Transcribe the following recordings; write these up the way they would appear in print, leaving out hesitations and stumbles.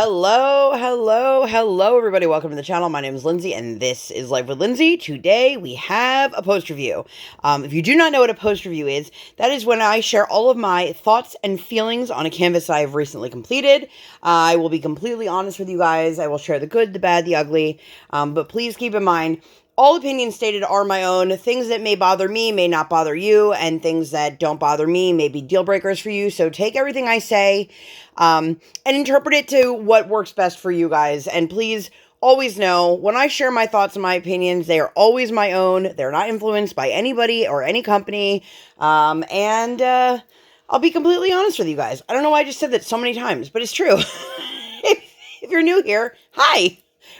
Hello, everybody. Welcome to the channel. My name is Lindsay, and this is Life with Lindsay. Today, we have a post review. If you do not know what a post review is, that is when I share all of my thoughts and feelings on a canvas I have recently completed. I will be completely honest with you guys. I will share the good, the bad, the ugly, but please keep in mind, all opinions stated are my own. Things that may bother me may not bother you, and things that don't bother me may be deal breakers for you. So take everything I say and interpret it to what works best for you guys. And please always know, when I share my thoughts and my opinions, they are always my own. They're not influenced by anybody or any company. I'll be completely honest with you guys. I don't know why I just said that so many times, but it's true. If you're new here, hi.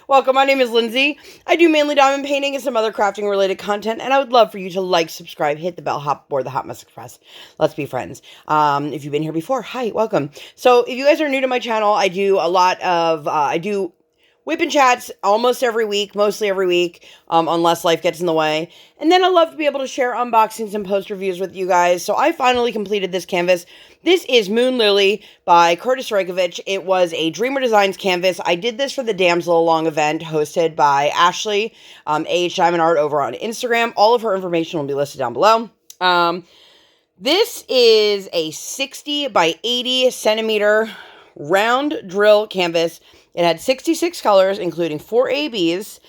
Welcome, my name is Lindsay. I do mainly diamond painting and some other crafting related content, and I would love for you to like, subscribe, hit the bell, hop aboard the Hot Mess Express. Let's be friends. If you've been here before, hi, welcome. So if you guys are new to my channel, I do a lot of, I do whip and chats almost every week, mostly every week, unless life gets in the way. And then I love to be able to share unboxings and post reviews with you guys. So I finally completed this canvas. This is Moon Lily by Kurtis Rykovich. It was a Dreamer Designs canvas. I did this for the Damsel Along event hosted by Ashley, AH Diamond Art over on Instagram. All of her information will be listed down below. This is a 60 by 80 centimeter round drill canvas. It had 66 colors, including 4 ABs.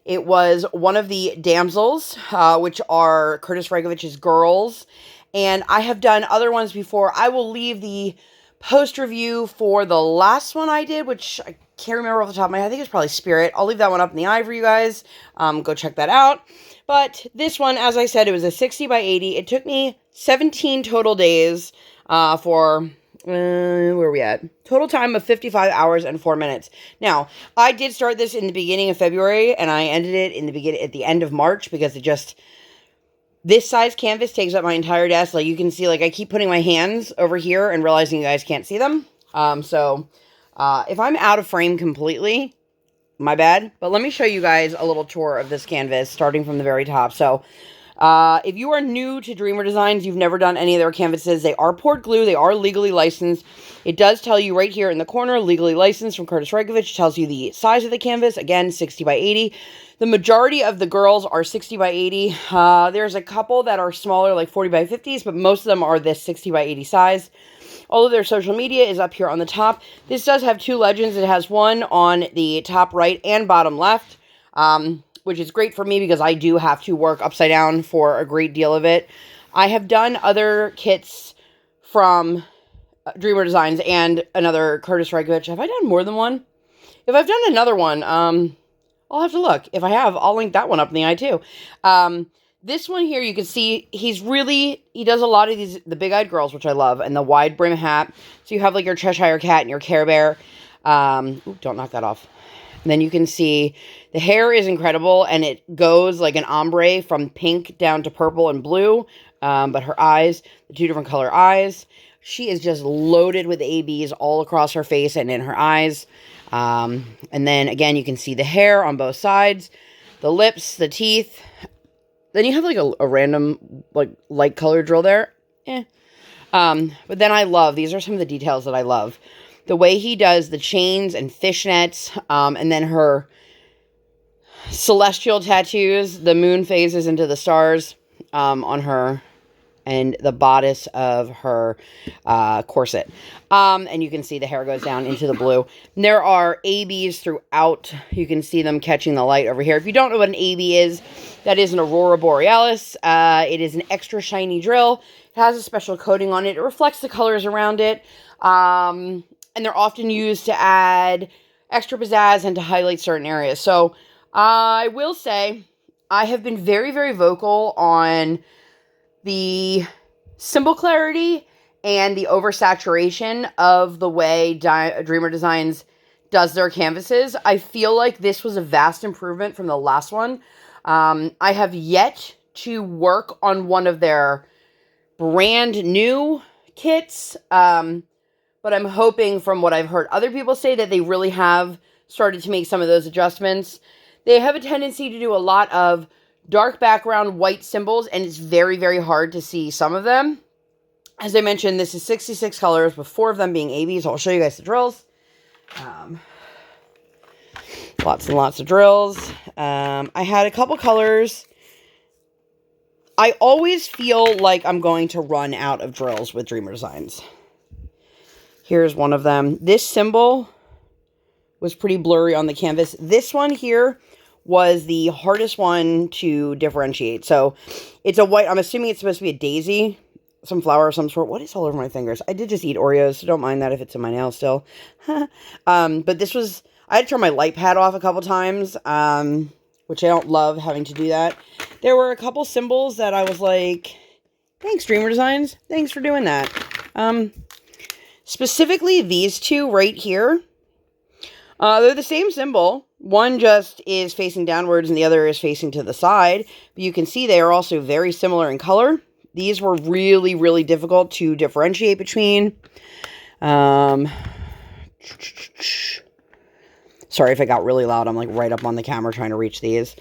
It was one of the damsels, which are Kurtis Rykovich's girls. And I have done other ones before. I will leave the post review for the last one I did, which I can't remember off the top of my head. I think it's probably Spirit. I'll leave that one up in the eye for you guys. Go check that out. But this one, as I said, it was a 60 by 80. It took me 17 total days for... where are we at? Total time of 55 hours and 4 minutes. Now, I did start this in the beginning of February, and I ended it at the end of March, because this size canvas takes up my entire desk. Like, you can see, like, I keep putting my hands over here and realizing you guys can't see them. If I'm out of frame completely, my bad. But let me show you guys a little tour of this canvas, starting from the very top. So, if you are new to Dreamer Designs, you've never done any of their canvases, they are poured glue, they are legally licensed. It does tell you right here in the corner, legally licensed from Kurtis Rykovich. It tells you the size of the canvas, again, 60 by 80. The majority of the girls are 60 by 80. There's a couple that are smaller, like 40 by 50s, but most of them are this 60 by 80 size. All of their social media is up here on the top. This does have 2 legends. It has one on the top right and bottom left, which is great for me because I do have to work upside down for a great deal of it. I have done other kits from Dreamer Designs and another Kurtis Rykovich. Have I done more than one? If I've done another one, I'll have to look. If I have, I'll link that one up in the eye too. This one here, you can see he does a lot of the big-eyed girls, which I love, and the wide brim hat. So you have like your Cheshire Cat and your Care Bear. Ooh, don't knock that off. And then you can see the hair is incredible, and it goes like an ombre from pink down to purple and blue. But her eyes, the 2 different color eyes, she is just loaded with ABs all across her face and in her eyes. And then again, you can see the hair on both sides, the lips, the teeth. Then you have like a random like light color drill there. But then these are some of the details that I love. The way he does the chains and fishnets, and then her celestial tattoos, the moon phases into the stars on her, and the bodice of her corset. And you can see the hair goes down into the blue. And there are ABs throughout. You can see them catching the light over here. If you don't know what an AB is, that is an Aurora Borealis. It is an extra shiny drill. It has a special coating on it. It reflects the colors around it. And they're often used to add extra pizzazz and to highlight certain areas. So I will say I have been very, very vocal on the symbol clarity and the oversaturation of the way Dreamer Designs does their canvases. I feel like this was a vast improvement from the last one. I have yet to work on one of their brand new kits, but I'm hoping, from what I've heard other people say, that they really have started to make some of those adjustments. They have a tendency to do a lot of dark background, white symbols, and it's very, very hard to see some of them. As I mentioned, this is 66 colors, with 4 of them being ABs. I'll show you guys the drills. Lots and lots of drills. I had a couple colors. I always feel like I'm going to run out of drills with Dreamer Designs. Here's one of them. This symbol was pretty blurry on the canvas. This one here was the hardest one to differentiate. So it's a white, I'm assuming it's supposed to be a daisy, some flower of some sort. What is all over my fingers? I did just eat Oreos, so don't mind that if it's in my nail still. But this was, I had to turn my light pad off a couple times, which I don't love having to do that. There were a couple symbols that I was like, thanks, Dreamer Designs. Thanks for doing that. Specifically these two right here. They're the same symbol. One just is facing downwards and the other is facing to the side. But you can see they are also very similar in color. These were really, really difficult to differentiate between. Sorry if I got really loud. I'm like right up on the camera trying to reach these.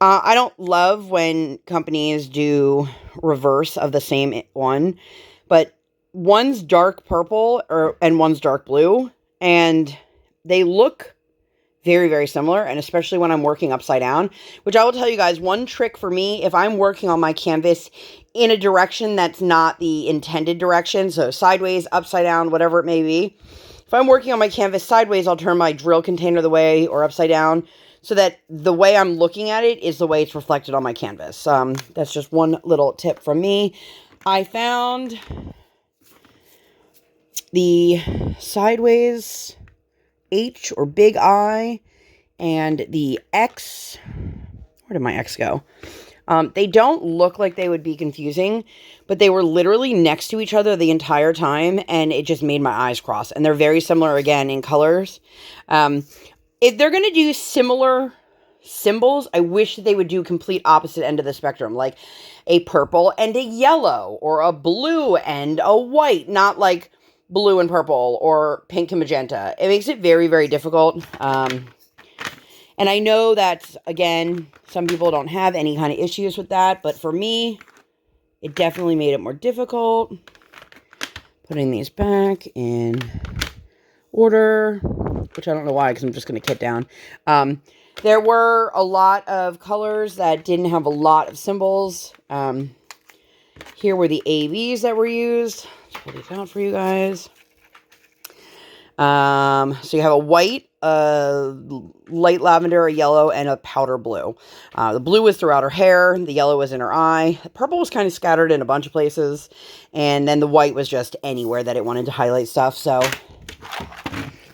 I don't love when companies do reverse of the same one. But one's dark purple and one's dark blue. And they look very, very similar, and especially when I'm working upside down, which I will tell you guys, one trick for me, if I'm working on my canvas in a direction that's not the intended direction, so sideways, upside down, whatever it may be, if I'm working on my canvas sideways, I'll turn my drill container the way, or upside down, so that the way I'm looking at it is the way it's reflected on my canvas. That's just one little tip from me. I found the sideways H or big I and the X. Where did my X go? They don't look like they would be confusing, but they were literally next to each other the entire time, and it just made my eyes cross. And they're very similar again in colors. If they're going to do similar symbols, I wish they would do complete opposite end of the spectrum, like a purple and a yellow, or a blue and a white, not like blue and purple or pink and magenta. It makes it very, very difficult. And I know that, again, some people don't have any kind of issues with that, but for me, it definitely made it more difficult. Putting these back in order, which I don't know why, because I'm just going to kit down. There were a lot of colors that didn't have a lot of symbols. Here were the ABs that were used. Pull these out for you guys. So you have a white, light lavender, a yellow, and a powder blue. The blue was throughout her hair. The yellow was in her eye. The purple was kind of scattered in a bunch of places. And then the white was just anywhere that it wanted to highlight stuff. So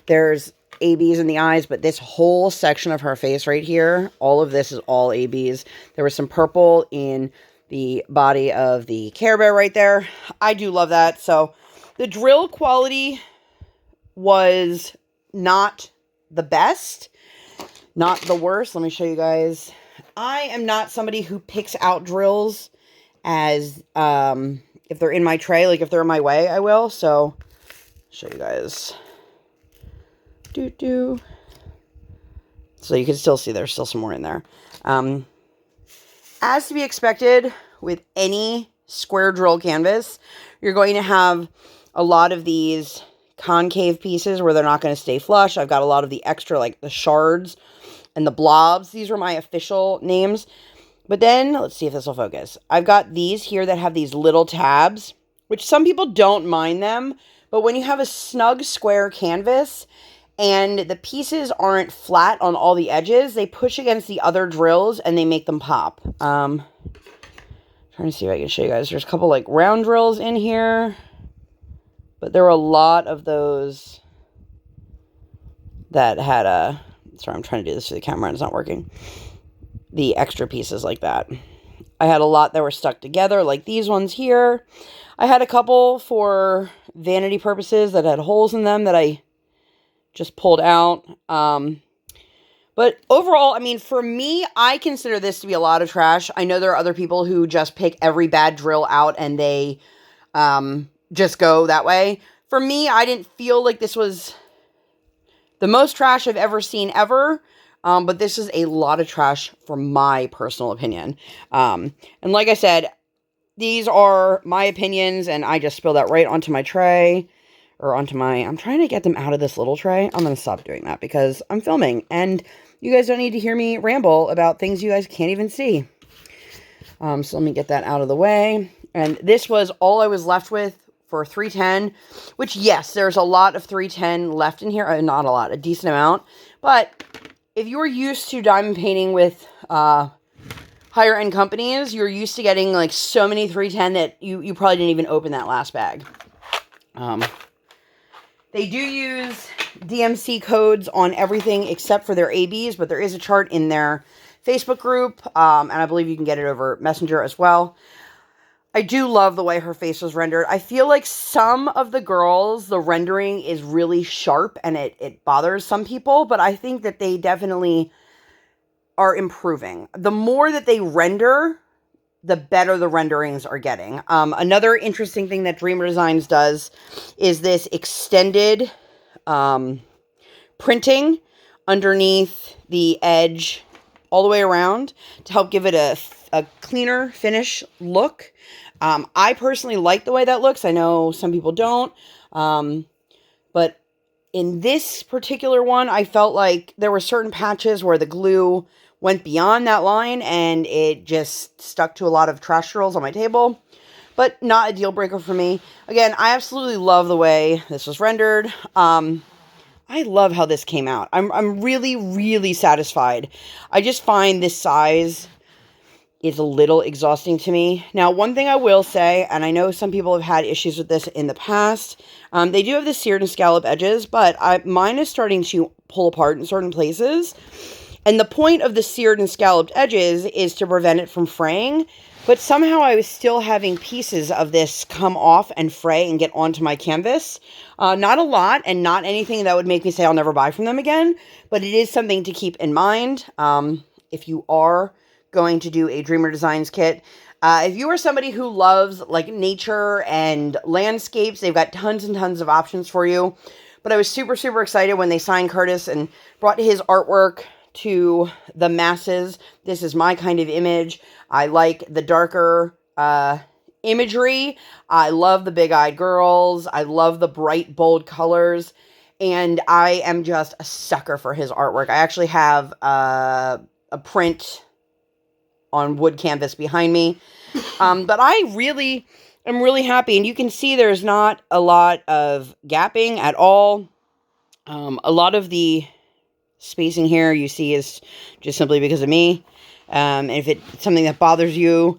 there's ABs in the eyes, but this whole section of her face right here, all of this is all ABs. There was some purple in the body of the Care Bear right there. I do love that. So the drill quality was not the best, not the worst. Let me show you guys. I am not somebody who picks out drills as if they're in my tray, like if they're in my way, I will. So show you guys. So you can still see there's still some more in there. As to be expected with any square drill canvas, you're going to have a lot of these concave pieces where they're not going to stay flush. I've got a lot of the extra, like the shards and the blobs. These are my official names. But then, let's see if this will focus. I've got these here that have these little tabs, which some people don't mind them. But when you have a snug square canvas and the pieces aren't flat on all the edges, they push against the other drills and they make them pop. Trying to see if I can show you guys. There's a couple like round drills in here, but there were a lot of those that had a, sorry, I'm trying to do this to the camera and it's not working. The extra pieces like that. I had a lot that were stuck together, like these ones here. I had a couple for vanity purposes that had holes in them that I just pulled out. But overall, I mean, for me, I consider this to be a lot of trash. I know there are other people who just pick every bad drill out and they just go that way. For me, I didn't feel like this was the most trash I've ever seen ever. But this is a lot of trash from my personal opinion. And like I said, these are my opinions and I just spilled that right onto my tray. or onto my, I'm trying to get them out of this little tray. I'm going to stop doing that because I'm filming and you guys don't need to hear me ramble about things you guys can't even see. So let me get that out of the way. And this was all I was left with for 310, which yes, there's a lot of 310 left in here. Not a lot, a decent amount. But if you were used to diamond painting with higher end companies, you're used to getting like so many 310 that you probably didn't even open that last bag. They do use DMC codes on everything except for their ABs, but there is a chart in their Facebook group, and I believe you can get it over Messenger as well. I do love the way her face was rendered. I feel like some of the girls, the rendering is really sharp and it bothers some people, but I think that they definitely are improving. The more that they render, the better the renderings are getting. Another interesting thing that Dreamer Designs does is this extended printing underneath the edge all the way around to help give it a cleaner finish look. I personally like the way that looks. I know some people don't. But in this particular one, I felt like there were certain patches where the glue went beyond that line and it just stuck to a lot of trash drills on my table. But not a deal breaker for me. Again, I absolutely love the way this was rendered. I love how this came out. I'm really, really satisfied. I just find this size is a little exhausting to me. Now, one thing I will say, and I know some people have had issues with this in the past, they do have the seared and scallop edges, but mine is starting to pull apart in certain places. And the point of the seared and scalloped edges is to prevent it from fraying, but somehow I was still having pieces of this come off and fray and get onto my canvas. Not a lot, and not anything that would make me say I'll never buy from them again, but it is something to keep in mind if you are going to do a Dreamer Designs kit. If you are somebody who loves like nature and landscapes, they've got tons and tons of options for you. But I was super, super excited when they signed Kurtis and brought his artwork to the masses. This is my kind of image. I like the darker imagery. I love the big-eyed girls. I love the bright, bold colors. And I am just a sucker for his artwork. I actually have a print on wood canvas behind me. But I really am really happy. And you can see there's not a lot of gapping at all. A lot of the spacing here you see is just simply because of me. And if it's something that bothers you,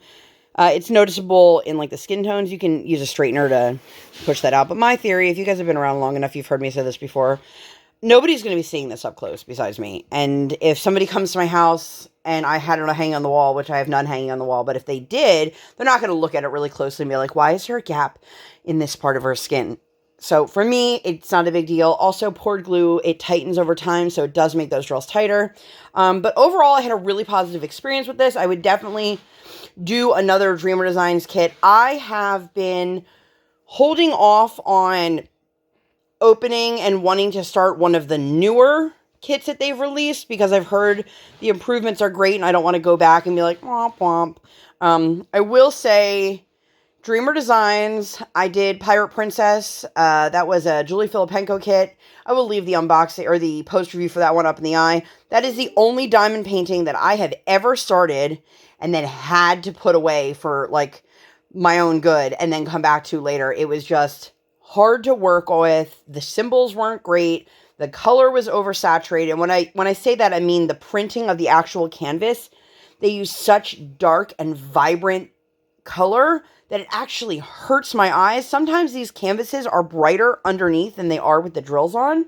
it's noticeable in like the skin tones. You can use a straightener to push that out. But my theory, if you guys have been around long enough, you've heard me say this before, nobody's going to be seeing this up close besides me. And if somebody comes to my house and I had it hanging on the wall, which I have none hanging on the wall, but if they did, they're not going to look at it really closely and be like, why is there a gap in this part of her skin? So for me, it's not a big deal. Also, poured glue, it tightens over time, so it does make those drills tighter. But overall, I had a really positive experience with this. I would definitely do another Dreamer Designs kit. I have been holding off on opening and wanting to start one of the newer kits that they've released because I've heard the improvements are great and I don't want to go back and be like, womp womp. I will say Dreamer Designs, I did Pirate Princess. That was a Julie Filipenko kit. I will leave the unboxing or the post review for that one up in the eye. That is the only diamond painting that I have ever started and then had to put away for like my own good and then come back to later. It was just hard to work with. The symbols weren't great. The color was oversaturated. When I say that, I mean the printing of the actual canvas. They use such dark and vibrant color that it actually hurts my eyes. Sometimes these canvases are brighter underneath than they are with the drills on.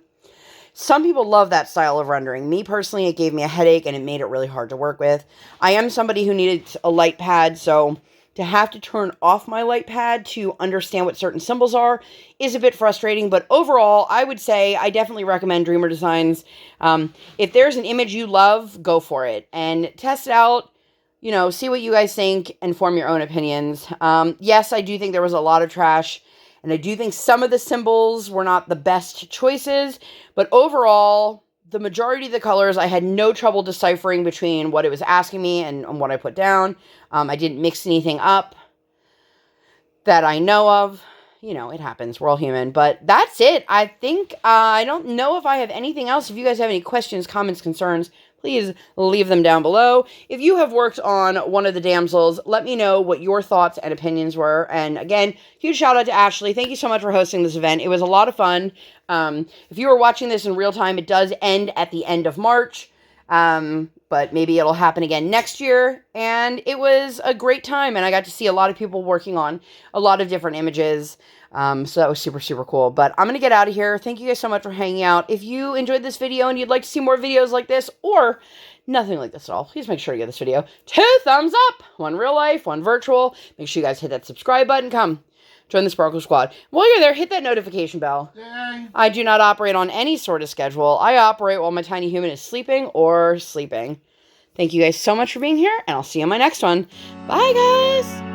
Some people love that style of rendering. Me personally, it gave me a headache and it made it really hard to work with. I am somebody who needed a light pad, so to have to turn off my light pad to understand what certain symbols are is a bit frustrating, but overall, I would say I definitely recommend Dreamer Designs. If there's an image you love, go for it and test it out. You know, see what you guys think and form your own opinions. Yes, I do think there was a lot of trash, and I do think some of the symbols were not the best choices, but overall, the majority of the colors, I had no trouble deciphering between what it was asking me and what I put down. I didn't mix anything up that I know of. you know, it happens. We're all human. But that's it. I think, I don't know if I have anything else. If you guys have any questions, comments, concerns, please leave them down below. If you have worked on one of the damsels, let me know what your thoughts and opinions were. And again, huge shout out to Ashley. Thank you so much for hosting this event. It was a lot of fun. If you were watching this in real time, it does end at the end of March. But maybe it'll happen again next year. And it was a great time. And I got to see a lot of people working on a lot of different images. So that was super, super cool. But I'm going to get out of here. Thank you guys so much for hanging out. If you enjoyed this video and you'd like to see more videos like this or nothing like this at all, please make sure to give this video 2 thumbs up. 1 real life, 1 virtual. Make sure you guys hit that subscribe button. Come join the Sparkle Squad. While you're there, hit that notification bell. Yay. I do not operate on any sort of schedule. I operate while my tiny human is sleeping or sleeping. Thank you guys so much for being here, and I'll see you in my next one. Bye, guys!